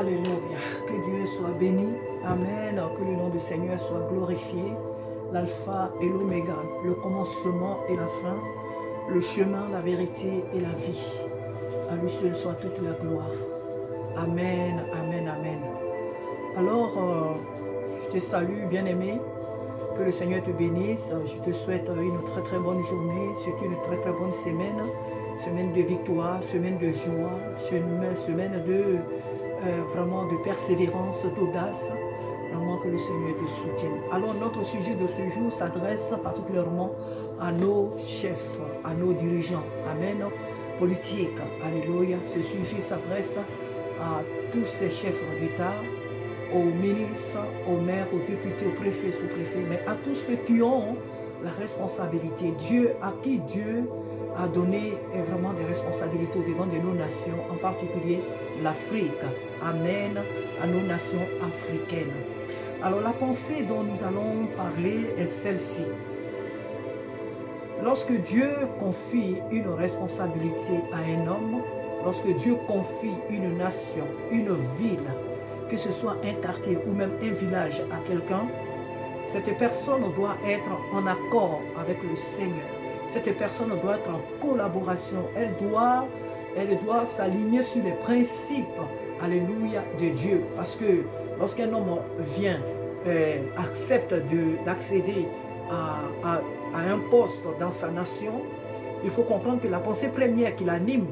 Alléluia. Que Dieu soit béni. Amen. Que le nom du Seigneur soit glorifié. L'alpha et l'oméga, le commencement et la fin, le chemin, la vérité et la vie. À lui seul soit toute la gloire. Amen, amen, amen. Alors, je te salue, bien-aimé. Que le Seigneur te bénisse. Je te souhaite une très bonne journée, surtout une très bonne semaine. Semaine de victoire, semaine de joie, semaine de vraiment de persévérance, d'audace. Vraiment que le Seigneur te soutienne. Alors notre sujet de ce jour s'adresse particulièrement à nos chefs, à nos dirigeants. Amen. Politique. Alléluia. Ce sujet s'adresse à tous ces chefs d'État, aux ministres, aux maires, aux députés, aux préfets, sous-préfets, mais à tous ceux qui ont la responsabilité. À qui Dieu a donné vraiment des responsabilités au devant de nos nations, en particulier l'Afrique. Amen. À nos nations africaines. Alors la pensée dont nous allons parler est celle-ci. Lorsque Dieu confie une responsabilité à un homme, lorsque Dieu confie une nation, une ville, que ce soit un quartier ou même un village à quelqu'un, cette personne doit être en accord avec le Seigneur. Cette personne doit être en collaboration. Elle doit s'aligner sur les principes, alléluia, de Dieu. Parce que lorsqu'un homme vient, accepte d'accéder à un poste dans sa nation, il faut comprendre que la pensée première qui l'anime,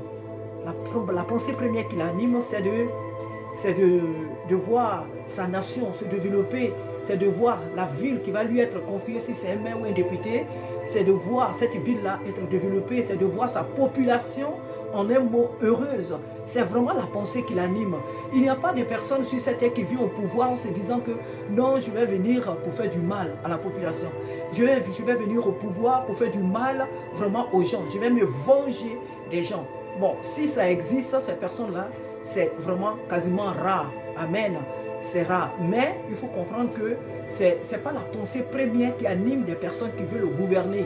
la pensée première qui l'anime, c'est de voir sa nation se développer, c'est de voir la ville qui va lui être confiée, si c'est un maire ou un député, c'est de voir cette ville-là être développée, c'est de voir sa population, en un mot, heureuse. C'est vraiment la pensée qui l'anime. Il n'y a pas de personne sur cette terre qui vit au pouvoir en se disant que non, je vais venir pour faire du mal à la population. Je vais venir au pouvoir pour faire du mal vraiment aux gens. Je vais me venger des gens. Bon, si ça existe, ces personnes-là, c'est vraiment quasiment rare. Amen. C'est rare. Mais il faut comprendre que ce n'est pas la pensée première qui anime des personnes qui veulent gouverner.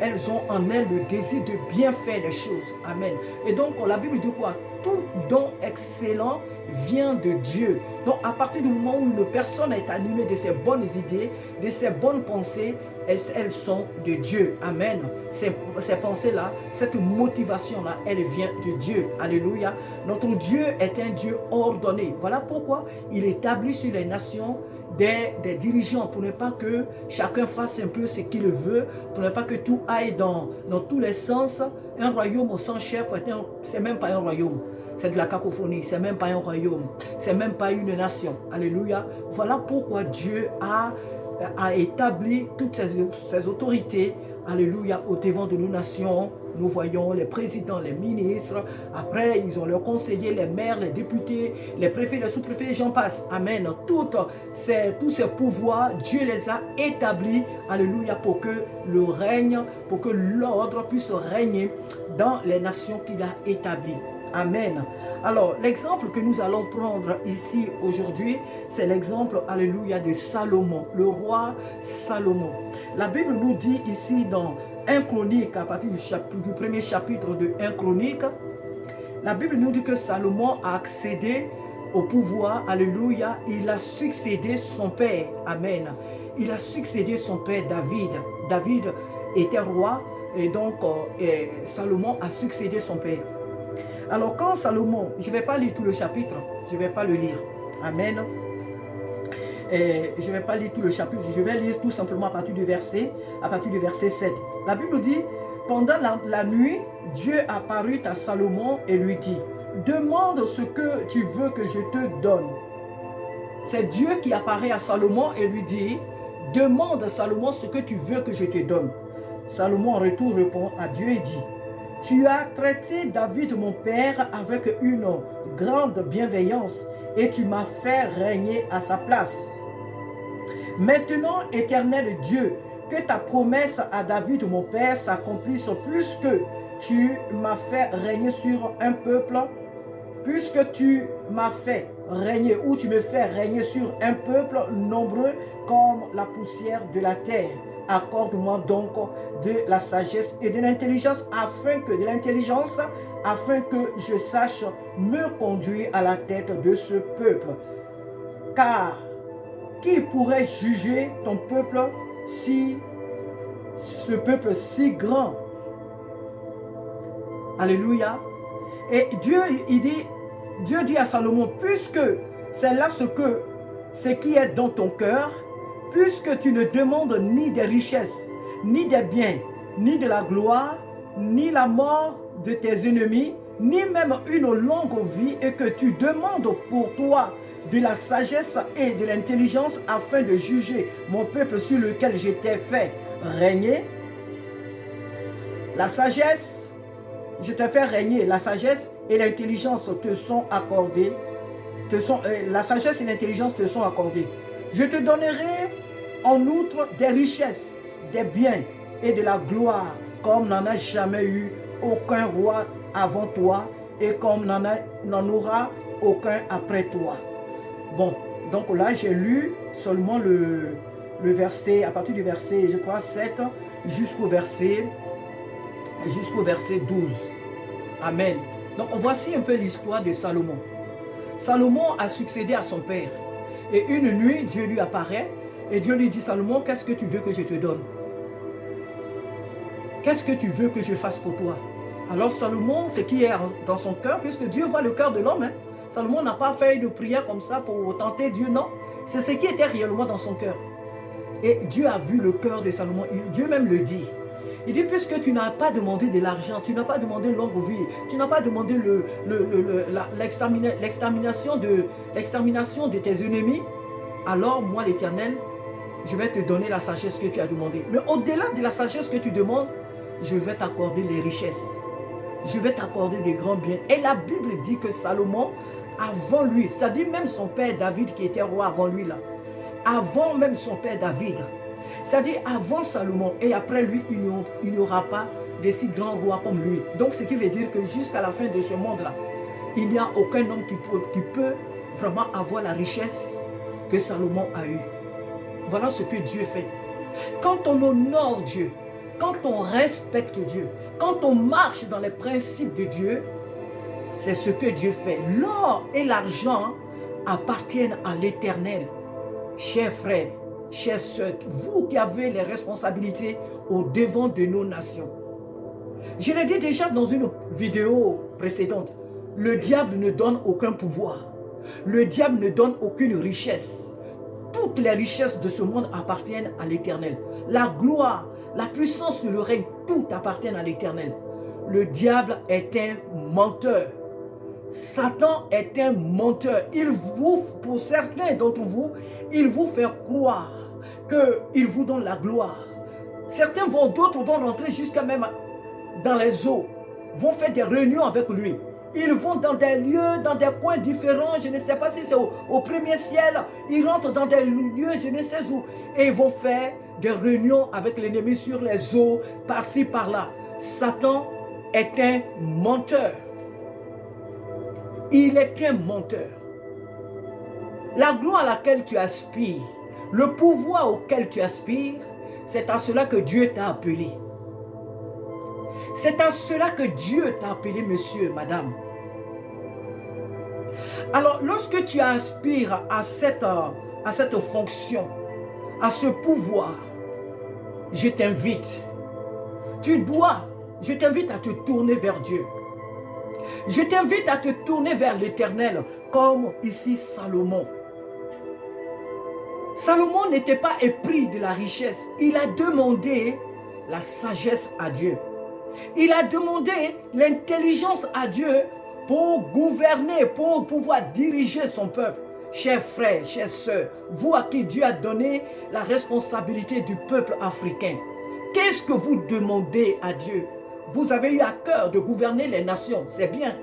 Elles ont en elles le désir de bien faire les choses. Amen. Et donc, la Bible dit quoi? Tout don excellent vient de Dieu. Donc, à partir du moment où une personne est animée de ses bonnes idées, de ses bonnes pensées, elles sont de Dieu. Amen. Ces pensées-là, cette motivation-là, elle vient de Dieu. Alléluia. Notre Dieu est un Dieu ordonné. Voilà pourquoi il établit sur les nations des dirigeants, pour ne pas que chacun fasse un peu ce qu'il veut, pour ne pas que tout aille dans tous les sens. Un royaume sans chef, c'est même pas un royaume. C'est de la cacophonie, c'est même pas un royaume. C'est même pas une nation. Alléluia. Voilà pourquoi Dieu a établi toutes ces autorités, alléluia, au devant de nos nations. Nous voyons les présidents, les ministres, après ils ont leurs conseillers, les maires, les députés, les préfets, les sous-préfets, j'en passe. Amen. Tous ces pouvoirs, Dieu les a établis, alléluia, pour que le règne, pour que l'ordre puisse régner dans les nations qu'il a établies. Amen. Alors, l'exemple que nous allons prendre ici aujourd'hui, c'est l'exemple, alléluia, de Salomon, le roi Salomon. La Bible nous dit ici dans 1 Chronique, à partir du premier chapitre de 1 Chronique, la Bible nous dit que Salomon a accédé au pouvoir, alléluia, il a succédé son père, amen. Il a succédé son père David. David était roi et donc Salomon a succédé son père. Alors quand Salomon, je ne vais pas lire tout le chapitre, je ne vais pas le lire, amen. Je ne vais pas lire tout le chapitre, je vais lire tout simplement à partir du verset 7. La Bible dit, pendant la nuit, Dieu apparut à Salomon et lui dit, demande ce que tu veux que je te donne. C'est Dieu qui apparaît à Salomon et lui dit, demande Salomon ce que tu veux que je te donne. Salomon en retour répond à Dieu et dit, tu as traité David mon père avec une grande bienveillance et tu m'as fait régner à sa place. Maintenant, éternel Dieu, que ta promesse à David mon père s'accomplisse puisque tu m'as fait régner sur un peuple, puisque tu m'as fait régner, ou tu me fais régner sur un peuple nombreux comme la poussière de la terre. Accorde-moi donc de la sagesse et de l'intelligence afin que je sache me conduire à la tête de ce peuple. Car qui pourrait juger ton peuple si ce peuple si grand? Alléluia. Et Dieu dit à Salomon, puisque c'est là ce qui est dans ton cœur, puisque tu ne demandes ni des richesses, ni des biens, ni de la gloire, ni la mort de tes ennemis, ni même une longue vie, et que tu demandes pour toi de la sagesse et de l'intelligence afin de juger mon peuple sur lequel je t'ai fait régner. La sagesse, je te fais régner, la sagesse et l'intelligence te sont accordées. La sagesse et l'intelligence te sont accordées. Je te donnerai en outre des richesses, des biens et de la gloire, comme n'en a jamais eu aucun roi avant toi et comme n'en aura aucun après toi. Bon, donc là j'ai lu seulement le verset, à partir du verset, je crois 7, jusqu'au verset 12. Amen. Donc voici un peu l'histoire de Salomon. Salomon a succédé à son père. Et une nuit, Dieu lui apparaît et Dieu lui dit, Salomon, qu'est-ce que tu veux que je te donne? Qu'est-ce que tu veux que je fasse pour toi? Alors Salomon, ce qui est dans son cœur, puisque Dieu voit le cœur de l'homme, hein. Salomon n'a pas fait de prière comme ça pour tenter Dieu, non. C'est ce qui était réellement dans son cœur. Et Dieu a vu le cœur de Salomon. Dieu même le dit. Il dit, puisque tu n'as pas demandé de l'argent, tu n'as pas demandé longue vie, tu n'as pas demandé l'extermination de tes ennemis, alors moi l'Éternel, je vais te donner la sagesse que tu as demandé. Mais au-delà de la sagesse que tu demandes, je vais t'accorder les richesses. Je vais t'accorder des grands biens. Et la Bible dit que Salomon, avant lui, c'est-à-dire même son père David qui était roi avant lui là, avant même son père David, c'est-à-dire avant Salomon et après lui, il n'y aura pas de si grands rois comme lui. Donc ce qui veut dire que jusqu'à la fin de ce monde-là, il n'y a aucun homme qui peut vraiment avoir la richesse que Salomon a eue. Voilà ce que Dieu fait. Quand on honore Dieu, quand on respecte Dieu, quand on marche dans les principes de Dieu, c'est ce que Dieu fait. L'or et l'argent appartiennent à l'Éternel. Chers frères, chers sœurs, vous qui avez les responsabilités au devant de nos nations. Je l'ai dit déjà dans une vidéo précédente, le diable ne donne aucun pouvoir. Le diable ne donne aucune richesse. Toutes les richesses de ce monde appartiennent à l'Éternel. La gloire, la puissance et le règne, tout appartient à l'Éternel. Le diable est un menteur. Satan est un menteur. Pour certains d'entre vous, il vous fait croire qu'il vous donne la gloire. D'autres vont rentrer jusqu'à même dans les eaux, vont faire des réunions avec lui. Ils vont dans des lieux, dans des coins différents, je ne sais pas si c'est au premier ciel, ils rentrent dans des lieux, je ne sais où, et ils vont faire des réunions avec l'ennemi sur les eaux, par-ci, par-là. Satan est un menteur. Il est un menteur. La gloire à laquelle tu aspires, le pouvoir auquel tu aspires, c'est à cela que Dieu t'a appelé. C'est à cela que Dieu t'a appelé, monsieur, madame. Alors, lorsque tu aspires à cette fonction, à ce pouvoir, je t'invite. Je t'invite à te tourner vers Dieu. Je t'invite à te tourner vers l'Éternel, comme ici Salomon. Salomon n'était pas épris de la richesse. Il a demandé la sagesse à Dieu. Il a demandé l'intelligence à Dieu pour gouverner, pour pouvoir diriger son peuple. Chers frères, chères sœurs, vous à qui Dieu a donné la responsabilité du peuple africain, qu'est-ce que vous demandez à Dieu? Vous avez eu à cœur de gouverner les nations, c'est bien.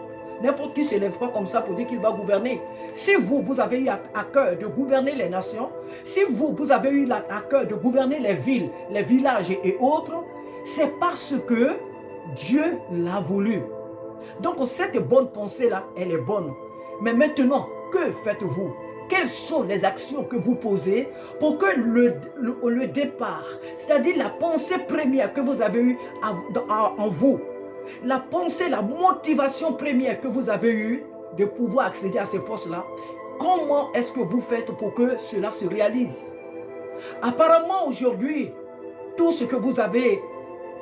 N'importe qui ne se lève pas comme ça pour dire qu'il va gouverner. Si vous avez eu à cœur de gouverner les nations, si vous avez eu à cœur de gouverner les villes, les villages et autres, c'est parce que Dieu l'a voulu. Donc cette bonne pensée-là, elle est bonne. Mais maintenant, que faites-vous? Quelles sont les actions que vous posez pour que le départ, c'est-à-dire la pensée première que vous avez eue en vous, la pensée, la motivation première que vous avez eue de pouvoir accéder à ces postes-là, comment est-ce que vous faites pour que cela se réalise? Apparemment, aujourd'hui, tout ce que vous avez,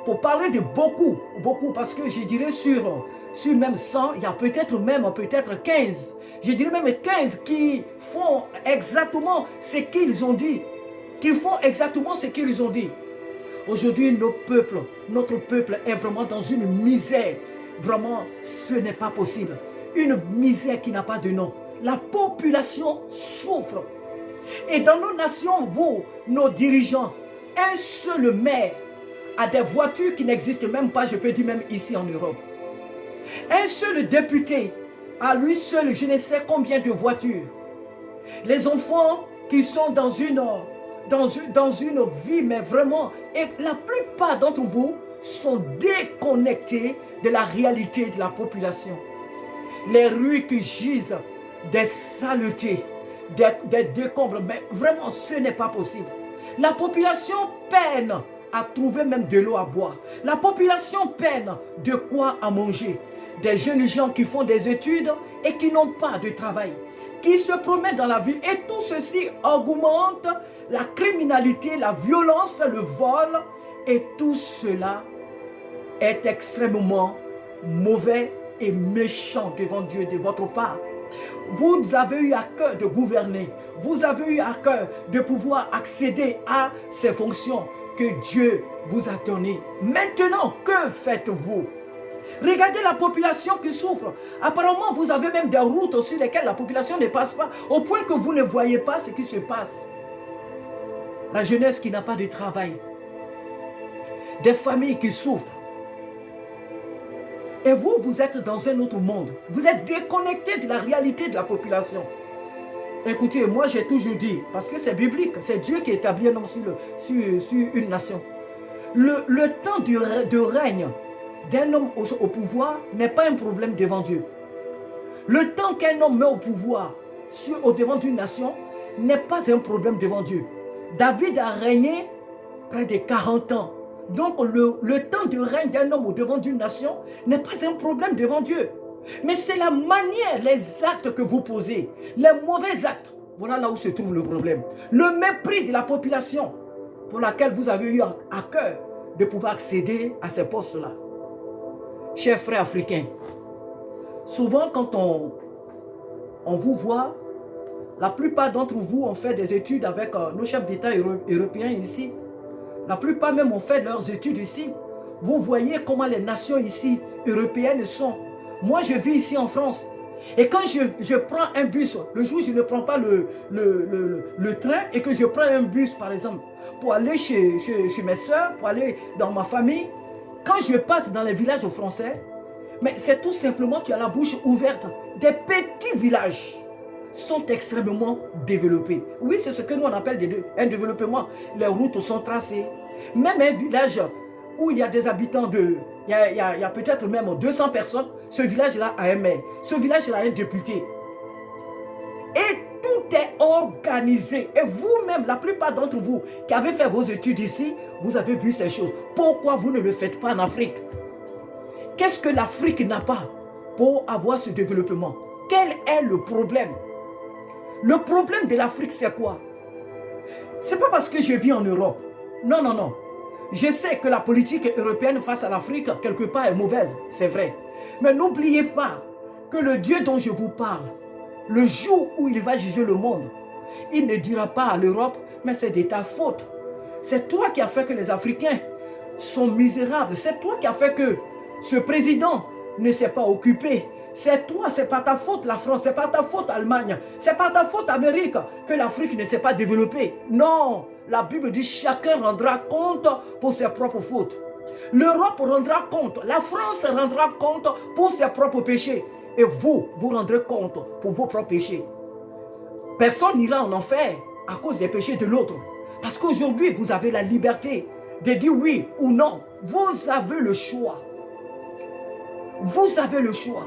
pour parler de beaucoup, parce que je dirais sur même 100, il y a peut-être 15. Je dirais même 15 qui font exactement ce qu'ils ont dit. Aujourd'hui, notre peuple est vraiment dans une misère. Vraiment, ce n'est pas possible. Une misère qui n'a pas de nom. La population souffre. Et dans nos nations, nos dirigeants, un seul maire a des voitures qui n'existent même pas, je peux dire même ici en Europe. Un seul député, à lui seul, je ne sais combien de voitures. Les enfants qui sont dans une vie, mais vraiment, et la plupart d'entre vous sont déconnectés de la réalité de la population. Les rues qui gisent des saletés, des décombres, mais vraiment, ce n'est pas possible. La population peine à trouver même de l'eau à boire. La population peine de quoi à manger. Des jeunes gens qui font des études et qui n'ont pas de travail, qui se promènent dans la ville. Et tout ceci augmente la criminalité, la violence, le vol. Et tout cela est extrêmement mauvais et méchant devant Dieu de votre part. Vous avez eu à cœur de gouverner. Vous avez eu à cœur de pouvoir accéder à ces fonctions que Dieu vous a données. Maintenant, que faites-vous? Regardez la population qui souffre. Apparemment, vous avez même des routes sur lesquelles la population ne passe pas, au point que vous ne voyez pas ce qui se passe. La jeunesse qui n'a pas de travail. Des familles qui souffrent. Et vous êtes dans un autre monde. Vous êtes déconnecté de la réalité de la population. Écoutez, moi j'ai toujours dit, parce que c'est biblique, c'est Dieu qui établit un homme sur une nation. Le temps de règne d'un homme au pouvoir n'est pas un problème devant Dieu. Le temps qu'un homme met au pouvoir au devant d'une nation n'est pas un problème devant Dieu. David a régné près de 40 ans. Donc le temps de règne d'un homme au devant d'une nation n'est pas un problème devant Dieu. Mais c'est la manière, les actes que vous posez, les mauvais actes. Voilà là où se trouve le problème. Le mépris de la population pour laquelle vous avez eu à cœur de pouvoir accéder à ces postes-là. Chers frères africains, souvent quand on vous voit, la plupart d'entre vous ont fait des études avec nos chefs d'État européens ici. La plupart même ont fait leurs études ici. Vous voyez comment les nations ici européennes sont. Moi, je vis ici en France. Et quand je prends un bus, le jour où je ne prends pas le train et que je prends un bus, par exemple, pour aller chez mes soeurs, pour aller dans ma famille, quand je passe dans les villages français, mais c'est tout simplement qu'il y a la bouche ouverte. Des petits villages sont extrêmement développés. Oui, c'est ce que nous on appelle un développement. Les routes sont tracées. Même un village où il y a des habitants il y a peut-être même 200 personnes, ce village-là a un maire, ce village-là a un député. Et tout est organisé. Et vous-même, la plupart d'entre vous qui avez fait vos études ici, vous avez vu ces choses. Pourquoi vous ne le faites pas en Afrique? Qu'est-ce que l'Afrique n'a pas pour avoir ce développement? Quel est le problème? Le problème de l'Afrique, c'est quoi? Ce n'est pas parce que je vis en Europe. Non, non, non. Je sais que la politique européenne face à l'Afrique, quelque part, est mauvaise. C'est vrai. Mais n'oubliez pas que le Dieu dont je vous parle, le jour où il va juger le monde, il ne dira pas à l'Europe, mais c'est de ta faute. C'est toi qui as fait que les Africains sont misérables. C'est toi qui as fait que ce président ne s'est pas occupé. C'est toi, c'est pas ta faute la France, c'est pas ta faute l'Allemagne, c'est pas ta faute l'Amérique que l'Afrique ne s'est pas développée. Non, la Bible dit chacun rendra compte pour ses propres fautes. L'Europe rendra compte, la France rendra compte pour ses propres péchés. Et vous rendrez compte pour vos propres péchés. Personne n'ira en enfer à cause des péchés de l'autre. Parce qu'aujourd'hui, vous avez la liberté de dire oui ou non. Vous avez le choix. Vous avez le choix.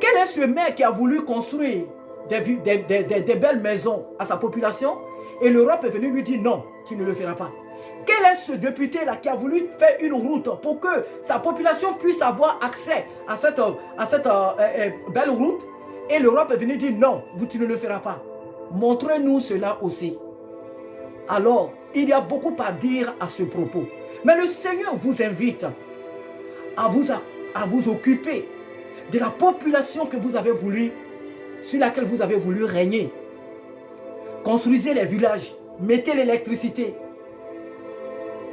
Quel est ce maire qui a voulu construire des belles maisons à sa population et l'Europe est venue lui dire non, tu ne le feras pas? Quel est ce député-là qui a voulu faire une route pour que sa population puisse avoir accès à cette belle route et l'Europe est venue dire non, tu ne le feras pas? Montrez-nous cela aussi. Alors, il y a beaucoup à dire à ce propos. Mais le Seigneur vous invite à vous occuper de la population que vous avez voulu, sur laquelle vous avez voulu régner. Construisez les villages, mettez l'électricité.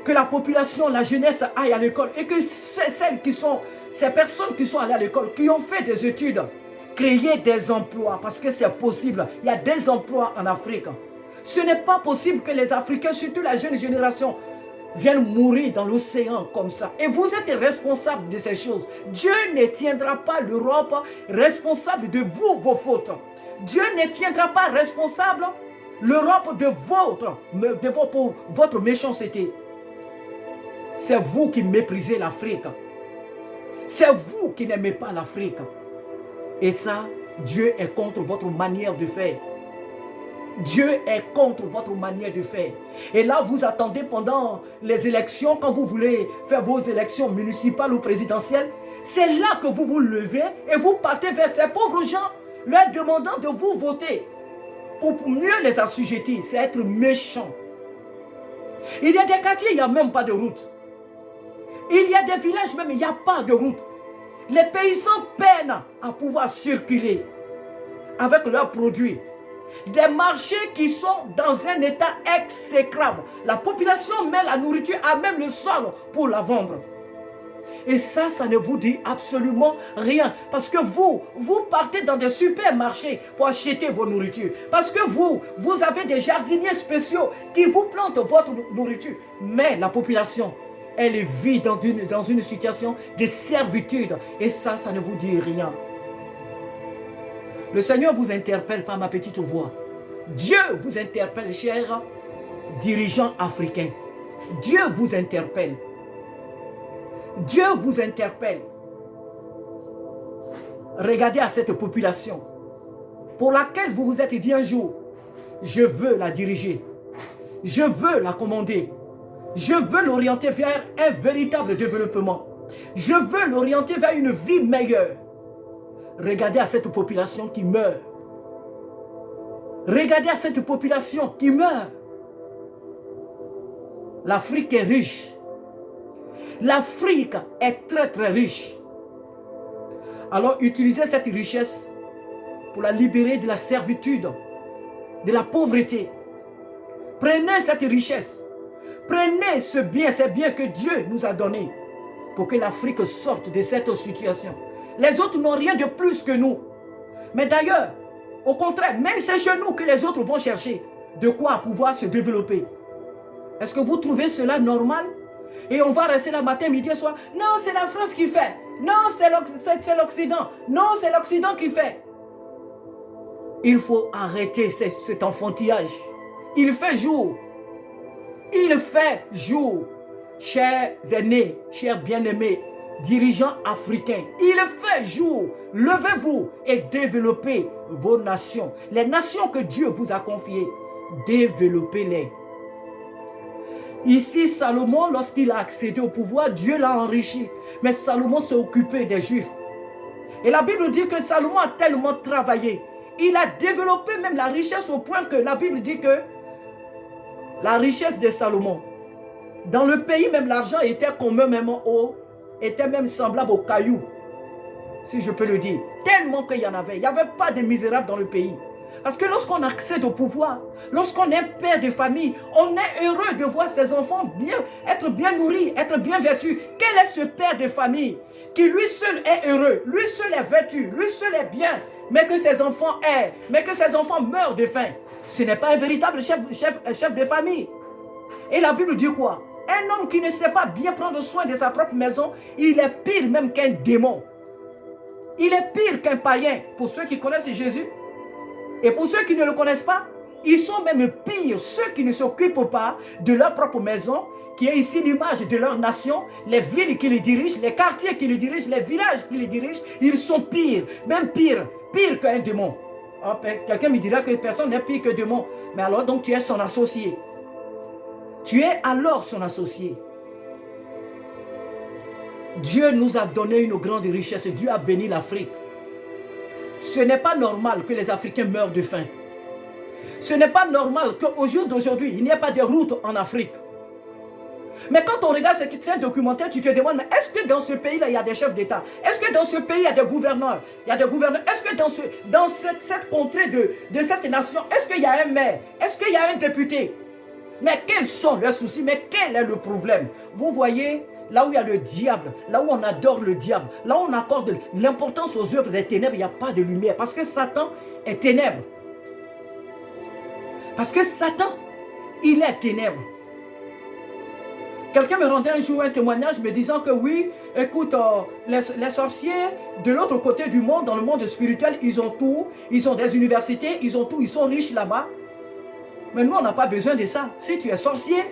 Que la population, la jeunesse aille à l'école et que ces personnes qui sont allées à l'école, qui ont fait des études, créer des emplois parce que c'est possible. Il y a des emplois en Afrique. Ce n'est pas possible que les Africains, surtout la jeune génération, viennent mourir dans l'océan comme ça. Et vous êtes responsables de ces choses. Dieu ne tiendra pas l'Europe responsable de vous, vos fautes. Dieu ne tiendra pas responsable l'Europe de votre méchanceté. C'est vous qui méprisez l'Afrique. C'est vous qui n'aimez pas l'Afrique. Et ça, Dieu est contre votre manière de faire. Dieu est contre votre manière de faire. Et là, vous attendez pendant les élections, quand vous voulez faire vos élections municipales ou présidentielles, c'est là que vous vous levez et vous partez vers ces pauvres gens, leur demandant de vous voter. Pour mieux les assujettir, c'est être méchant. Il y a des quartiers, il n'y a même pas de route. Il y a des villages même, il n'y a pas de route. Les paysans peinent à pouvoir circuler avec leurs produits. Des marchés qui sont dans un état exécrable. La population met la nourriture à même le sol pour la vendre. Et ça ne vous dit absolument rien. Parce que vous partez dans des supermarchés pour acheter vos nourritures. Parce que vous avez des jardiniers spéciaux qui vous plantent votre nourriture. Mais la population, elle vit dans une situation de servitude. Et ça ne vous dit rien. Le Seigneur vous interpelle par ma petite voix. Dieu vous interpelle, chers dirigeants africains. Dieu vous interpelle. Dieu vous interpelle. Regardez à cette population pour laquelle vous vous êtes dit un jour, je veux la diriger. Je veux la commander. Je veux l'orienter vers un véritable développement. Je veux l'orienter vers une vie meilleure. Regardez à cette population qui meurt. Regardez à cette population qui meurt. L'Afrique est riche. L'Afrique est très très riche. Alors utilisez cette richesse pour la libérer de la servitude, de la pauvreté. Prenez cette richesse. Prenez ces biens que Dieu nous a donnés pour que l'Afrique sorte de cette situation. Les autres n'ont rien de plus que nous. Mais d'ailleurs, au contraire, même c'est chez nous que les autres vont chercher de quoi pouvoir se développer. Est-ce que vous trouvez cela normal? Et on va rester là matin, midi et soir. Non, c'est la France qui fait. Non, c'est l'Occident. Non, c'est l'Occident qui fait. Il faut arrêter cet enfantillage. Il fait jour. Il fait jour. Chers aînés, chers bien-aimés, dirigeants africains, il fait jour. Levez-vous et développez vos nations. Les nations que Dieu vous a confiées, développez-les. Ici, Salomon, lorsqu'il a accédé au pouvoir, Dieu l'a enrichi. Mais Salomon s'est occupé des Juifs. Et la Bible dit que Salomon a tellement travaillé. Il a développé même la richesse au point que la Bible dit que la richesse de Salomon, dans le pays même l'argent était complètement haut, était même semblable aux cailloux, si je peux le dire. Tellement qu'il y en avait. Il n'y avait pas de misérables dans le pays. Parce que lorsqu'on accède au pouvoir, lorsqu'on est père de famille, on est heureux de voir ses enfants être bien nourris, être bien vêtus. Quel est ce père de famille qui lui seul est heureux, lui seul est vêtu, lui seul est bien, mais que ses enfants aient, mais que ses enfants meurent de faim? Ce n'est pas un véritable chef de famille. Et la Bible dit quoi? Un homme qui ne sait pas bien prendre soin de sa propre maison, il est pire même qu'un démon. Il est pire qu'un païen. Pour ceux qui connaissent Jésus, et pour ceux qui ne le connaissent pas, ils sont même pires, ceux qui ne s'occupent pas de leur propre maison, qui est ici l'image de leur nation, les villes qui les dirigent, les quartiers qui les dirigent, les villages qui les dirigent, ils sont pires, même pire qu'un démon. Oh, quelqu'un me dira que personne n'est pire que démon. Mais alors donc tu es son associé. Tu es alors son associé. Dieu nous a donné une grande richesse. Dieu a béni l'Afrique. Ce n'est pas normal que les Africains meurent de faim. Ce n'est pas normal qu'au jour d'aujourd'hui, il n'y ait pas de route en Afrique. Mais quand on regarde ces documentaires, tu te demandes, mais est-ce que dans ce pays-là, il y a des chefs d'État? Est-ce que dans ce pays, il y a des gouverneurs? Est-ce que dans cette contrée de cette nation, est-ce qu'il y a un maire? Est-ce qu'il y a un député? Mais quels sont leurs soucis? Mais quel est le problème? Vous voyez, là où il y a le diable, là où on adore le diable, là où on accorde l'importance aux œuvres des ténèbres, il n'y a pas de lumière. Parce que Satan est ténèbre. Parce que Satan, il est ténèbre. Quelqu'un me rendait un jour un témoignage me disant que oui, écoute, les sorciers de l'autre côté du monde, dans le monde spirituel, ils ont tout, ils ont des universités, ils ont tout, ils sont riches là-bas. Mais nous, on n'a pas besoin de ça. Si tu es sorcier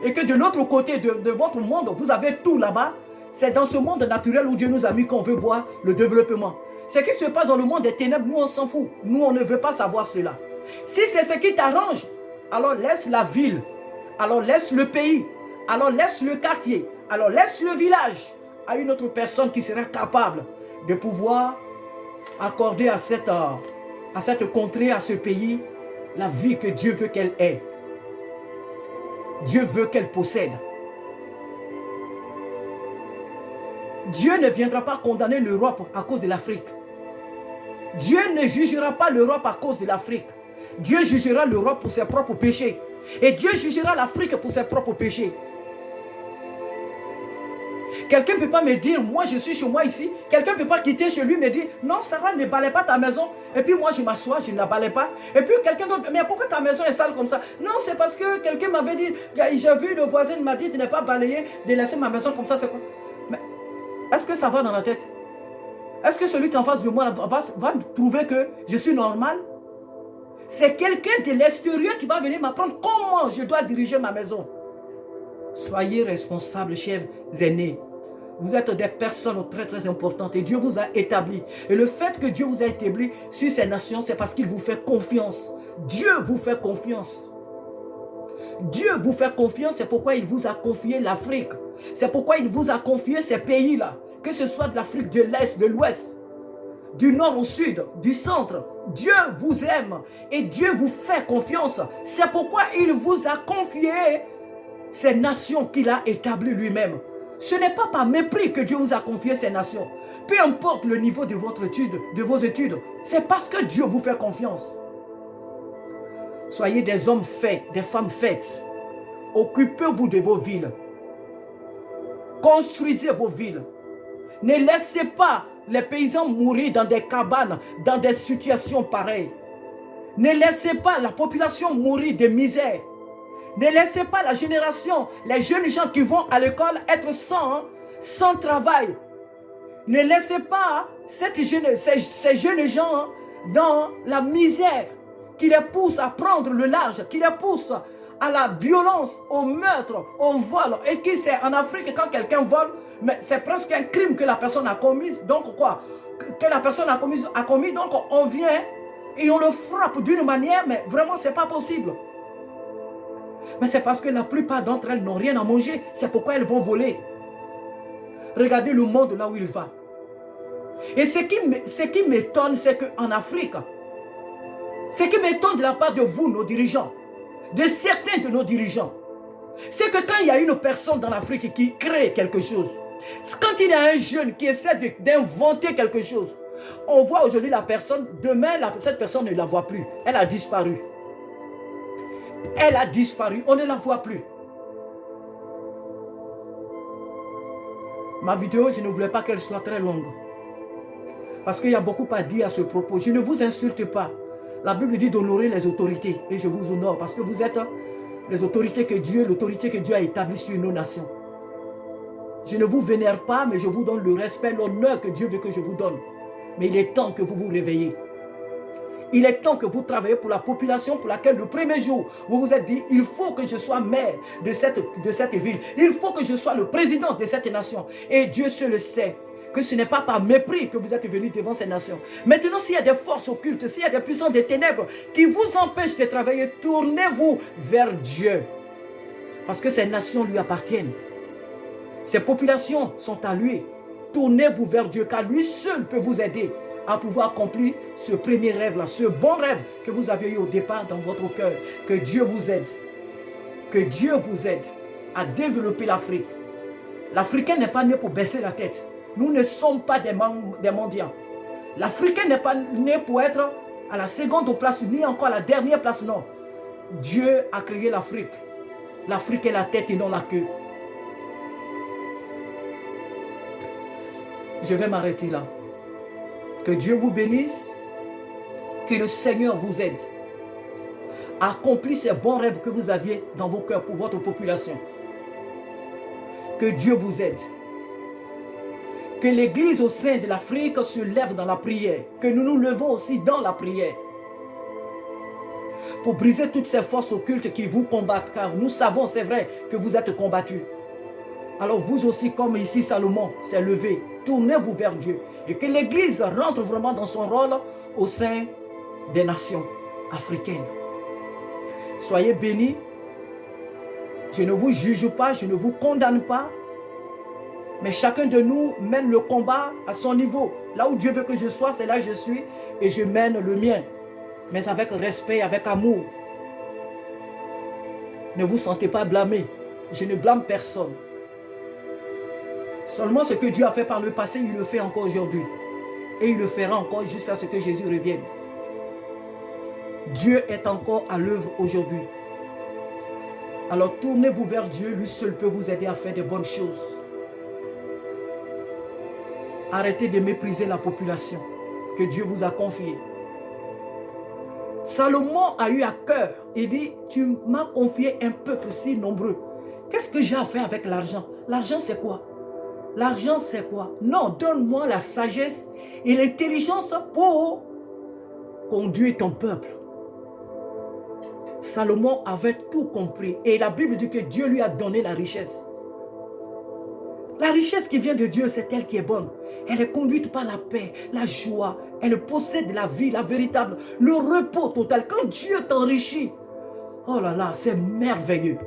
et que de l'autre côté de votre monde, vous avez tout là-bas, c'est dans ce monde naturel où Dieu nous a mis qu'on veut voir le développement. Ce qui se passe dans le monde des ténèbres, nous, on s'en fout. Nous, on ne veut pas savoir cela. Si c'est ce qui t'arrange, alors laisse la ville, alors laisse le pays, alors laisse le quartier, alors laisse le village à une autre personne qui sera capable de pouvoir accorder à cette contrée, à ce pays, la vie que Dieu veut qu'elle ait. Dieu veut qu'elle possède. Dieu ne viendra pas condamner l'Europe à cause de l'Afrique. Dieu ne jugera pas l'Europe à cause de l'Afrique. Dieu jugera l'Europe pour ses propres péchés. Et Dieu jugera l'Afrique pour ses propres péchés. Quelqu'un ne peut pas me dire, moi je suis chez moi ici. Quelqu'un ne peut pas quitter chez lui et me dire, non Sarah, ne balaye pas ta maison. Et puis moi je m'assois, je ne la balaye pas. Et puis quelqu'un d'autre, mais pourquoi ta maison est sale comme ça? Non, c'est parce que quelqu'un m'avait dit, j'ai vu le voisin m'a dit de ne pas balayer, de laisser ma maison comme ça, c'est quoi? Mais est-ce que ça va dans la tête? Est-ce que celui qui est en face de moi va trouver que je suis normal? C'est quelqu'un de l'extérieur qui va venir m'apprendre comment je dois diriger ma maison. Soyez responsables, chers aînés. Vous êtes des personnes très très importantes et Dieu vous a établi. Et le fait que Dieu vous a établi sur ces nations, c'est parce qu'il vous fait confiance. Dieu vous fait confiance. Dieu vous fait confiance, c'est pourquoi il vous a confié l'Afrique. C'est pourquoi il vous a confié ces pays-là. Que ce soit de l'Afrique de l'Est, de l'Ouest, du Nord au Sud, du Centre. Dieu vous aime et Dieu vous fait confiance. C'est pourquoi il vous a confié ces nations qu'il a établies lui-même. Ce n'est pas par mépris que Dieu vous a confié ces nations. Peu importe le niveau de votre étude, de vos études, c'est parce que Dieu vous fait confiance. Soyez des hommes faits, des femmes faites. Occupez-vous de vos villes. Construisez vos villes. Ne laissez pas les paysans mourir dans des cabanes, dans des situations pareilles. Ne laissez pas la population mourir de misère. Ne laissez pas la génération, les jeunes gens qui vont à l'école être sans travail. Ne laissez pas ces jeunes gens dans la misère qui les pousse à prendre le large, qui les pousse à la violence, au meurtre, au vol. Et qui c'est en Afrique, quand quelqu'un vole, mais c'est presque un crime que la personne a commis. Donc quoi? Que la personne a commis, donc on vient et on le frappe d'une manière, mais vraiment c'est pas possible. Mais c'est parce que la plupart d'entre elles n'ont rien à manger. C'est pourquoi elles vont voler. Regardez le monde là où il va. Et ce qui m'étonne, c'est qu'en Afrique, ce qui m'étonne de la part de vous, nos dirigeants, de certains de nos dirigeants, c'est que quand il y a une personne dans l'Afrique qui crée quelque chose, quand il y a un jeune qui essaie d'inventer quelque chose, on voit aujourd'hui la personne, demain cette personne ne la voit plus. Elle a disparu. Elle a disparu, on ne la voit plus. Ma vidéo, je ne voulais pas qu'elle soit très longue. Parce qu'il y a beaucoup à dire à ce propos. Je ne vous insulte pas. La Bible dit d'honorer les autorités. Et je vous honore parce que vous êtes les autorités que l'autorité que Dieu a établie sur nos nations. Je ne vous vénère pas, mais je vous donne le respect, l'honneur que Dieu veut que je vous donne. Mais il est temps que vous vous réveillez. Il est temps que vous travaillez pour la population pour laquelle le premier jour, vous vous êtes dit, il faut que je sois maire de cette ville. Il faut que je sois le président de cette nation. Et Dieu seul le sait que ce n'est pas par mépris que vous êtes venus devant ces nations. Maintenant, s'il y a des forces occultes, s'il y a des puissances des ténèbres qui vous empêchent de travailler, tournez-vous vers Dieu. Parce que ces nations lui appartiennent. Ces populations sont à lui. Tournez-vous vers Dieu, car lui seul peut vous aider à pouvoir accomplir ce premier rêve-là, ce bon rêve que vous aviez eu au départ dans votre cœur. Que Dieu vous aide. Que Dieu vous aide à développer l'Afrique. L'Africain n'est pas né pour baisser la tête. Nous ne sommes pas des mendiants. L'Africain n'est pas né pour être à la seconde place, ni encore à la dernière place, non. Dieu a créé l'Afrique. L'Afrique est la tête et non la queue. Je vais m'arrêter là. Que Dieu vous bénisse. Que le Seigneur vous aide à accomplir ces bons rêves que vous aviez dans vos cœurs pour votre population. Que Dieu vous aide. Que l'Église au sein de l'Afrique se lève dans la prière. Que nous nous levons aussi dans la prière. Pour briser toutes ces forces occultes qui vous combattent. Car nous savons, c'est vrai, que vous êtes combattus. Alors vous aussi, comme ici Salomon s'est levé, tournez-vous vers Dieu. Et que l'Église rentre vraiment dans son rôle au sein des nations africaines. Soyez bénis. Je ne vous juge pas, je ne vous condamne pas. Mais chacun de nous mène le combat à son niveau. Là où Dieu veut que je sois, c'est là que je suis. Et je mène le mien. Mais avec respect, avec amour. Ne vous sentez pas blâmé. Je ne blâme personne. Seulement ce que Dieu a fait par le passé, il le fait encore aujourd'hui. Et il le fera encore jusqu'à ce que Jésus revienne. Dieu est encore à l'œuvre aujourd'hui. Alors tournez-vous vers Dieu, lui seul peut vous aider à faire de bonnes choses. Arrêtez de mépriser la population que Dieu vous a confiée. Salomon a eu à cœur, il dit, tu m'as confié un peuple si nombreux. Qu'est-ce que j'ai à faire avec l'argent? L'argent c'est quoi? L'argent c'est quoi? Non, donne-moi la sagesse et l'intelligence pour conduire ton peuple. Salomon avait tout compris et la Bible dit que Dieu lui a donné la richesse. La richesse qui vient de Dieu, c'est elle qui est bonne. Elle est conduite par la paix, la joie. Elle possède la vie, la véritable, le repos total. Quand Dieu t'enrichit, oh là là, c'est merveilleux.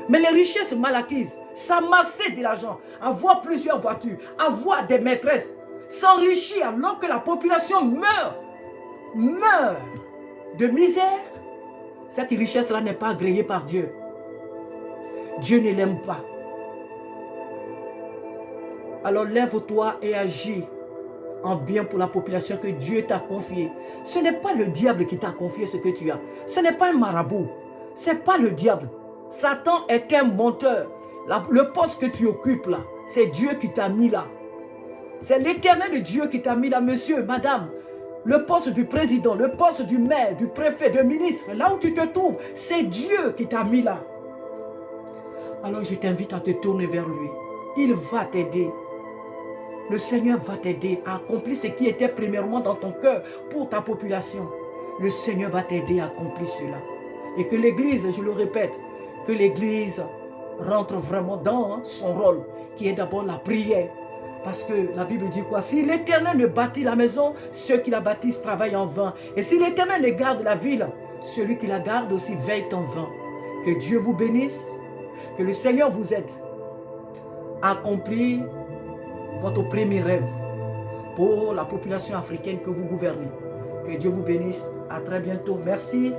Mais les richesses mal acquises, s'amasser de l'argent, avoir plusieurs voitures, avoir des maîtresses, s'enrichir alors que la population meurt de misère, cette richesse-là n'est pas agréée par Dieu. Dieu ne l'aime pas. Alors lève-toi et agis en bien pour la population que Dieu t'a confiée. Ce n'est pas le diable qui t'a confié ce que tu as. Ce n'est pas un marabout. Ce n'est pas le diable. Satan est un menteur. Le poste que tu occupes là, c'est Dieu qui t'a mis là. C'est l'Éternel Dieu qui t'a mis là, monsieur, madame. Le poste du président, le poste du maire, du préfet, du ministre, là où tu te trouves, c'est Dieu qui t'a mis là. Alors je t'invite à te tourner vers lui. Il va t'aider. Le Seigneur va t'aider à accomplir ce qui était premièrement dans ton cœur pour ta population. Le Seigneur va t'aider à accomplir cela. Et que l'Église, je le répète, que l'Église rentre vraiment dans son rôle, qui est d'abord la prière. Parce que la Bible dit quoi? Si l'Éternel ne bâtit la maison, ceux qui la bâtissent travaillent en vain. Et si l'Éternel ne garde la ville, celui qui la garde aussi veille en vain. Que Dieu vous bénisse, que le Seigneur vous aide à accomplir votre premier rêve pour la population africaine que vous gouvernez. Que Dieu vous bénisse. À très bientôt. Merci.